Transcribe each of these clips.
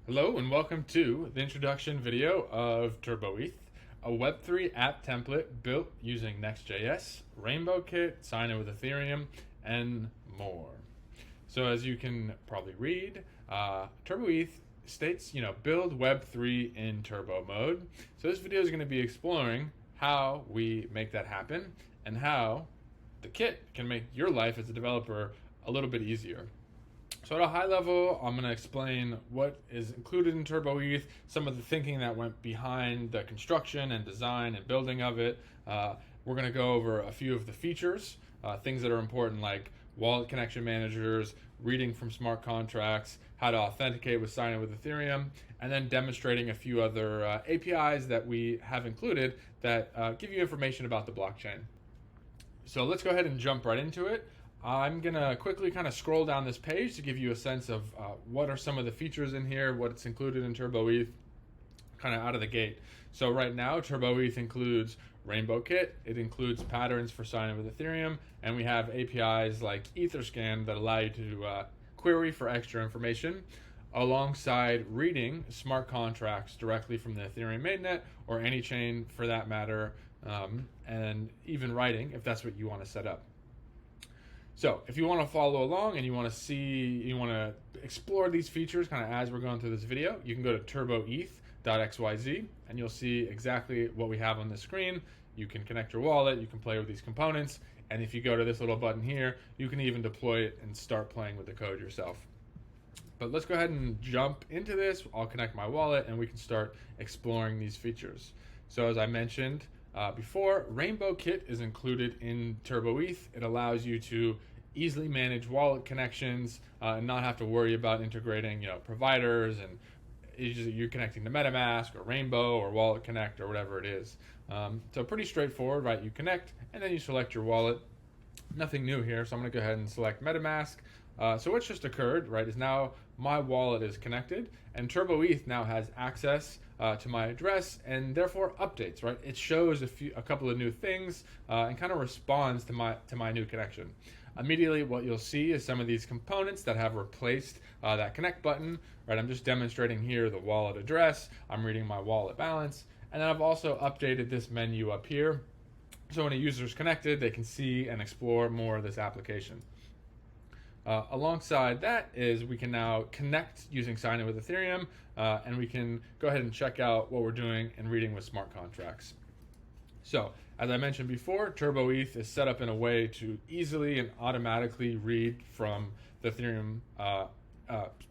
Hello and welcome to the introduction video of TurboETH, a Web3 app template built using Next.js, RainbowKit, sign in with Ethereum, and more. So as you can probably read, TurboETH states, build Web3 in turbo mode. So this video is going to be exploring how we make that happen and how the kit can make your life as a developer a little bit easier. So at a high level, I'm going to explain what is included in TurboETH, some of the thinking that went behind the construction and design and building of it. We're going to go over a few of the features, things that are important like wallet connection managers, reading from smart contracts, how to authenticate with sign-in with Ethereum, and then demonstrating a few other APIs that we have included that give you information about the blockchain. So let's go ahead and jump right into it. I'm going to quickly kind of scroll down this page to give you a sense of what are some of the features in here, what's included in TurboETH, kind of out of the gate. So right now, TurboETH includes RainbowKit, it includes patterns for sign-in with Ethereum, and we have APIs like Etherscan that allow you to query for extra information, alongside reading smart contracts directly from the Ethereum mainnet, or any chain for that matter, and even writing if that's what you want to set up. So if you want to follow along and you want to explore these features kind of as we're going through this video, you can go to turboeth.xyz and you'll see exactly what we have on the screen. You can connect your wallet, you can play with these components, and if you go to this little button here, you can even deploy it and start playing with the code yourself. But let's go ahead and jump into this. I'll connect my wallet and we can start exploring these features. So as I mentioned before, RainbowKit is included in TurboETH. It allows you to easily manage wallet connections and not have to worry about integrating providers, and you're connecting to MetaMask or Rainbow or Wallet Connect or whatever it is. So pretty straightforward, right? You connect and then you select your wallet. Nothing new here, so I'm going to go ahead and select MetaMask. So what's just occurred, right, is now my wallet is connected, and TurboETH now has access to my address and therefore updates, right? It shows a couple of new things and kind of responds to my new connection. Immediately, what you'll see is some of these components that have replaced that connect button, right? I'm just demonstrating here the wallet address. I'm reading my wallet balance, and then I've also updated this menu up here. So when a user is connected, they can see and explore more of this application. Alongside that is we can now connect using sign-in with Ethereum, and we can go ahead and check out what we're doing and reading with smart contracts. So, as I mentioned before, TurboETH is set up in a way to easily and automatically read from the Ethereum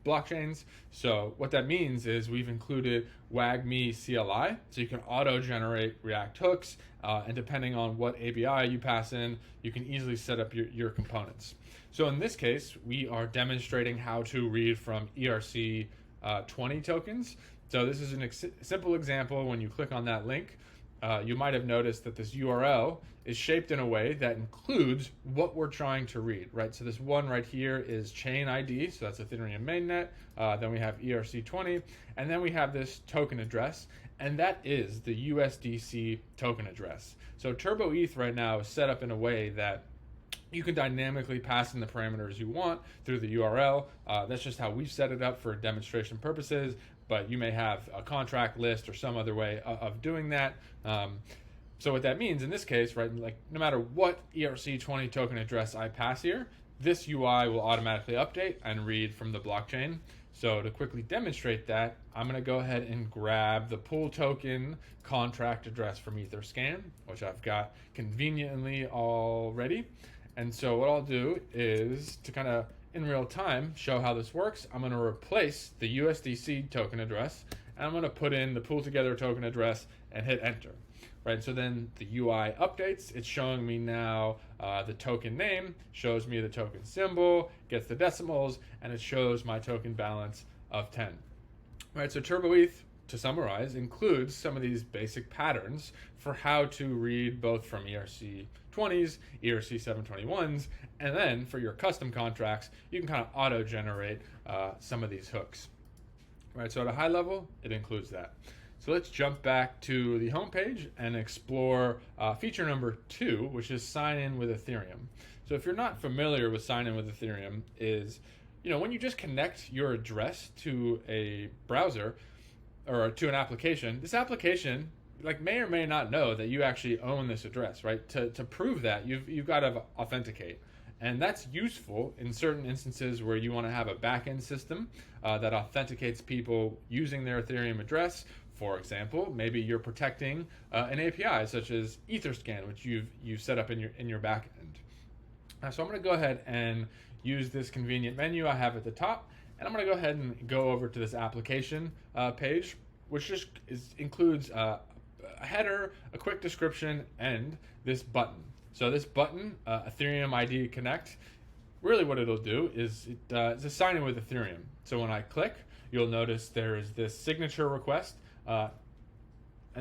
blockchains. So what that means is we've included WAGME CLI, so you can auto-generate React hooks, and depending on what API you pass in, you can easily set up your components. So in this case, we are demonstrating how to read from ERC20 tokens. So this is a simple example. When you click on that link, you might have noticed that this URL is shaped in a way that includes what we're trying to read, right? So this one right here is chain ID, so that's Ethereum mainnet. Then we have ERC20, and then we have this token address, and that is the USDC token address. So TurboETH right now is set up in a way that you can dynamically pass in the parameters you want through the URL. That's just how we've set it up for demonstration purposes, but you may have a contract list or some other way of doing that. So what that means in this case, right, like no matter what ERC20 token address I pass here, this UI will automatically update and read from the blockchain. So to quickly demonstrate that, I'm going to go ahead and grab the pool token contract address from Etherscan, which I've got conveniently already. And so what I'll do is to kind of in real time show how this works, I'm going to replace the USDC token address and I'm going to put in the pool together token address and hit enter. Right, so then the UI updates. It's showing me now the token name, shows me the token symbol, gets the decimals, and it shows my token balance of 10. Right, so TurboETH, to summarize, includes some of these basic patterns for how to read both from ERC20s, ERC721s, and then for your custom contracts, you can kind of auto-generate some of these hooks. Right, so at a high level, it includes that. So let's jump back to the home page and explore feature number 2, which is sign in with Ethereum. So if you're not familiar with sign in with Ethereum, is when you just connect your address to a browser or to an application, this application may or may not know that you actually own this address, right? To prove that, you've got to authenticate. And that's useful in certain instances where you want to have a backend system that authenticates people using their Ethereum address. For example, maybe you're protecting an API such as Etherscan, which you've set up in your backend. So I'm going to go ahead and use this convenient menu I have at the top, and I'm going to go ahead and go over to this application page, which just includes a header, a quick description, and this button. So this button, Ethereum ID Connect, really what it'll do is it's a sign in with Ethereum. So when I click, you'll notice there is this signature request, and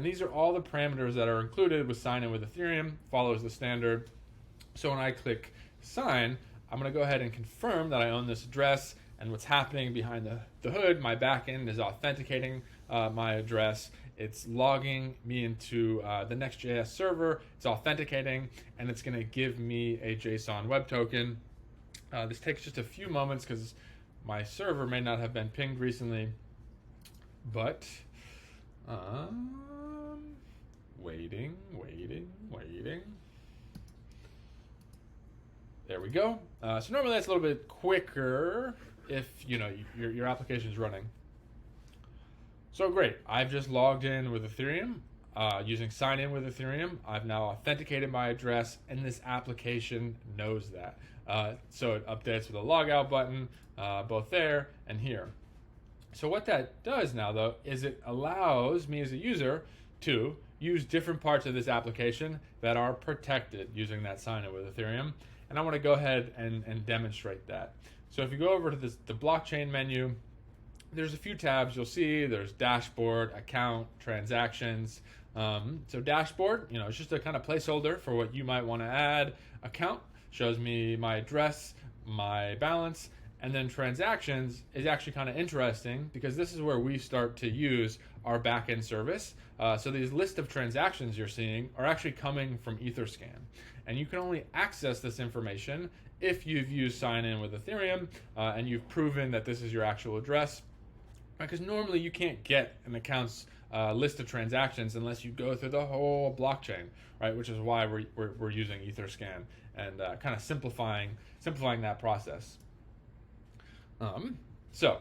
these are all the parameters that are included with sign in with Ethereum, follows the standard. So when I click sign, I'm going to go ahead and confirm that I own this address, and what's happening behind the hood, my backend is authenticating my address. It's logging me into the Next.js server, it's authenticating, and it's going to give me a JSON web token. This takes just a few moments because my server may not have been pinged recently, but waiting. There we go. So normally that's a little bit quicker if your application is running. So great, I've just logged in with Ethereum using sign in with Ethereum. I've now authenticated my address, and this application knows that. So it updates with a logout button, both there and here. So what that does now, though, is it allows me as a user to use different parts of this application that are protected using that sign in with Ethereum. And I want to go ahead and demonstrate that. So if you go over to the blockchain menu, there's a few tabs you'll see. There's dashboard, account, transactions. So dashboard, it's just a kind of placeholder for what you might want to add. Account shows me my address, my balance, and then transactions is actually kind of interesting because this is where we start to use our backend service. So these list of transactions you're seeing are actually coming from Etherscan. And you can only access this information if you've used sign in with Ethereum and you've proven that this is your actual address. Because normally you can't get an account's list of transactions unless you go through the whole blockchain, right? Which is why we're using Etherscan and kind of simplifying that process. So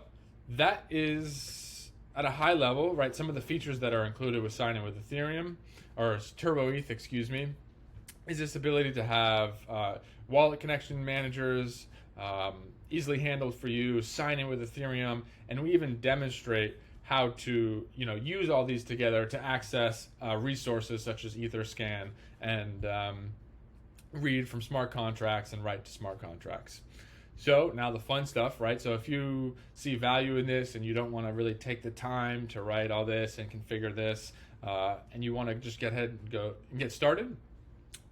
that is at a high level, right? Some of the features that are included with sign in with Ethereum, or TurboETH, excuse me, is this ability to have wallet connection managers, easily handled for you, sign in with Ethereum, and we even demonstrate how to use all these together to access resources such as Etherscan and read from smart contracts and write to smart contracts. So now the fun stuff, right? So if you see value in this and you don't want to really take the time to write all this and configure this, and you want to just get ahead and go and get started,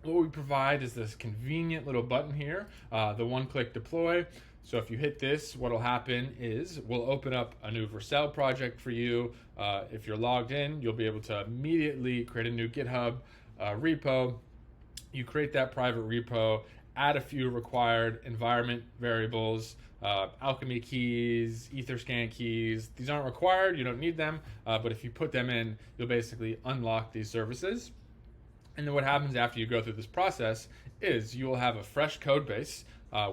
what we provide is this convenient little button here, the one-click deploy. So if you hit this, what will happen is we'll open up a new Vercel project for you. If you're logged in, you'll be able to immediately create a new GitHub repo. You create that private repo, add a few required environment variables, Alchemy keys, Etherscan keys. These aren't required, you don't need them, but if you put them in, you'll basically unlock these services. And then what happens after you go through this process is you will have a fresh code base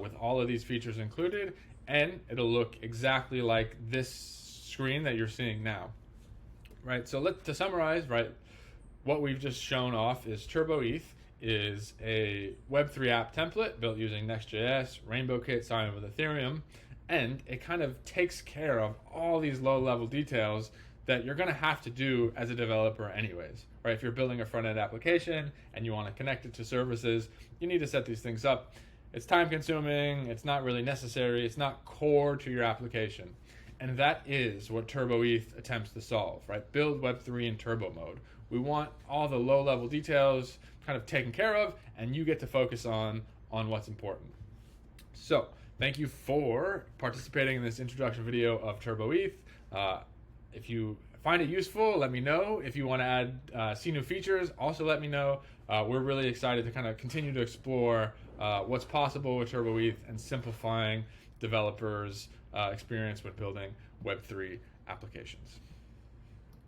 with all of these features included, and it'll look exactly like this screen that you're seeing now. Right, so to summarize, right, what we've just shown off is TurboETH is a Web3 app template built using Next.js, RainbowKit, sign in with Ethereum, and it kind of takes care of all these low-level details that you're going to have to do as a developer anyways, right? If you're building a front-end application and you want to connect it to services, you need to set these things up. It's time-consuming, it's not really necessary, it's not core to your application. And that is what TurboETH attempts to solve, right? Build Web3 in turbo mode. We want all the low-level details kind of taken care of, and you get to focus on what's important. So, thank you for participating in this introduction video of TurboETH. If you find it useful, let me know. If you want to add see new features, also let me know. We're really excited to kind of continue to explore what's possible with TurboETH and simplifying developers' experience when building Web3 applications.